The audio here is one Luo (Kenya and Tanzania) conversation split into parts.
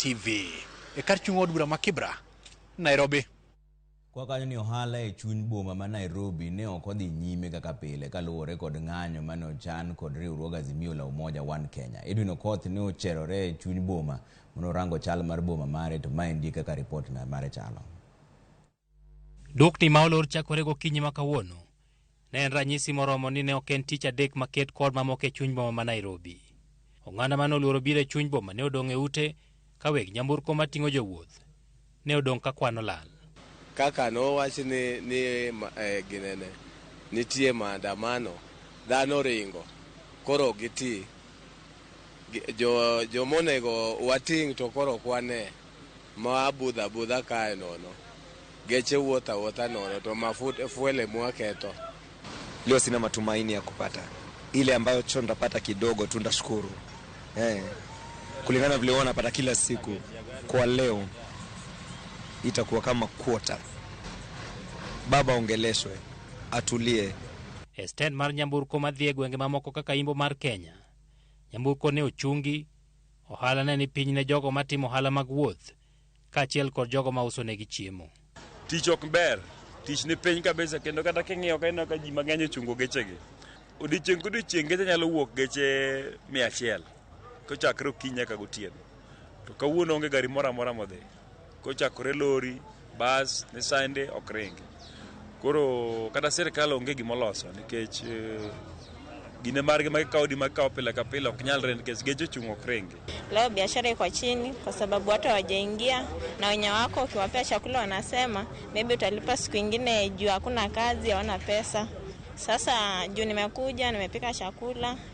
TV. E kar chung od bura ma Kibra, Nairobi. Kwa kanyo ni ohala e chuny boma ma Nairobi ne ok odhi nyime kaka pile kaluwore kod ng'anyo mane ochan kod riwruog Azimio la Umoja One Kenya. Edwin Okoth ne ocherore e chuny boma mondo rango chal mar boma mare to maendi kaka ripot na mare chalo. Dukni ma olor chakore gokinyi ma kawuono ne en ranyisi moromo ni ne ok en tich adek maket kod mamoko e chuny boma ma Nairobi. Oganda mane oluoro biro e chuny boma ne odong' e ute ka weg nyamburko mating'o jowuoth ne odong' ka kwano lal. Kaka no wach ni ginene nitie maandamano, dhano ringo, koro giti jo monego wating to koro kwane ma budha kae nono, geche wuotha nono to mafuta fuele mwaketo. Leo sina matumaini ya kupata ile ambayo ndapata kidogo tu, ndashukuru kulingana vile wanapata kila siku. Kwa leo itakuwa kama kwota. Baba ongeleshwe, atulie. Stand mar nyamburko madhi e gwenge mamoko kaka Imbo mar Kenya. Nyamburko ne ochungi, ohala ne ni piny ne jogo matimo ohala mag wuoth, kaachiel kod jogo ma uso negi chiemo. Tich ok ber, tich ni piny kabisa, kendo kata king'iyo kaino ka ji mang'eny ochungo gechegi. Odiochieng' kodiochieng' geche nyalo wuok geche 100 kochakre okinyi nyaka gotieno. To kawuono onge gari moro amora modhi. Kochakore lori, bus, ne sande ok ringi. Koro kata sirkal onge gimoloso nikech gine margi makikawo pila ka pila ok nyal rend nikech geche chung ok ringi. Leo biashara iko chini kwa sababu watu hawajaingia, na wenye wako ukiwapea chakula wanasema maybe utalipa siku nyingine juu hakuna kazi, hawana pesa. Sasa juu nimekuja nimepika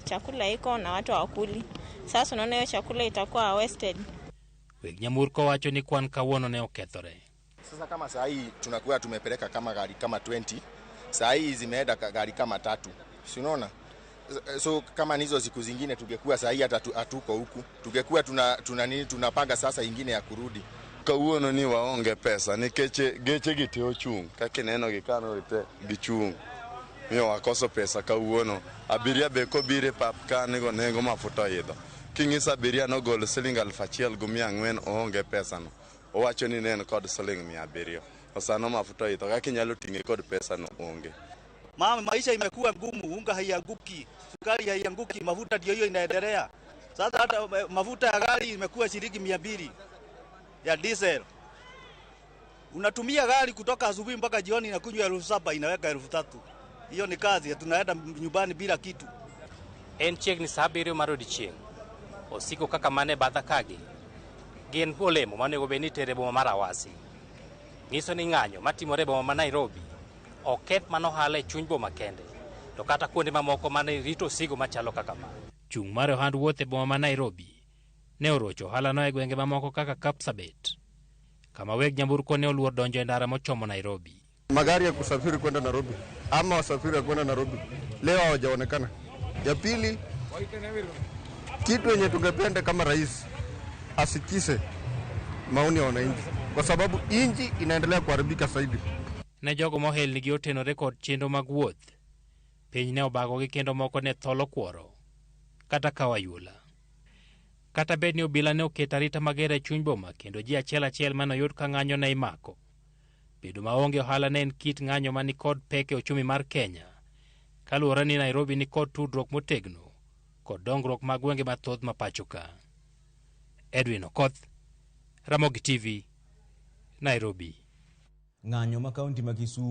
chakula iko na watu hawakuli. Sasa unaona hiyo chakula itakuwa wasted. Weg nyamburko wacho ni kwan kawuono ne okethore. Sasa kama saa hii tunakuwa tumepeleka kama gari kama 20, saa hii zimeenda gari kama 3. Si unaona? So kama hizo siku zingine tungekuwa saa hii hata hatuko huku. Tungekuwa tunapanga sasa ingine ya kurudi. Kawuono ni waonge pesa nikeche geche gite ochung. Kaka neno gikano ite gichung. Mio wakoso pesa kawuono. Abiria beko bire pap kane go nengo mafuta idho. Kingisa abiria no golo siling 1,400 oonge pesa no. Owacho ni nen kod siling 700. Osano mafuta idho kaka nyalo tinge kod pesa no onge. Mama, maisha imekuwa ngumu, unga haianguki, sukari haianguki, mafuta ndio hiyo inaendelea. Sasa hata mafuta ya gari imekuwa shilingi 200 ya diesel. Unatumia gari kutoka asubuhi mpaka jioni na kunywa 7,000 inaweka 3,000. Hiyo ni kazi, tunaenda nyumbani bila kitu. En chiegni saa 7 mar odiechieng'. Osiko kaka mane badha kagi. Gin olemo manego bed ni tere boma mar Awasi. Nyiso ni ng'anyo matimore boma ma Nairobi oketh mano ohala e chuny boma kende, to kata kuonde mamoko mane rito sigo machalo kaka ma. Chung' mar ohand wuoth e boma ma Nairobi ne orocho ohala no e gwenge mamoko kaka Kapsabet, kama weg nyamburko ne oluor donjo e ndara mochomo Nairobi. Magari ya kusafiri kwenda Nairobi ama wasafiri ya kwenda Nairobi leo hawajaonekana. Ya pili, kitu yenye tungependa kama rais asikise maoni ya wananchi, kwa sababu inji inaendelea kuharibika zaidi. Ne jogo mohel nigi otenore kod chenro mag wuoth, piny ne obagogi kendo moko ne tholo kuoro kata kawayula. Kata bed ni obila ne oketo arita mager e chuny boma kendo ji achiel mane oyud ka ng'anyo ne imako, bedo maonge ohala ne en kit ng'anyo mani kod pek e ochumi mar Kenya, kaluwore ni Nairobi ni kod tudruok motegno kod dongruok mag gwenge mathoth ma pacho ka. Edwin Okoth, Ramogi TV, Nairobi. Ng'anyo ma kaunti ma Kisumu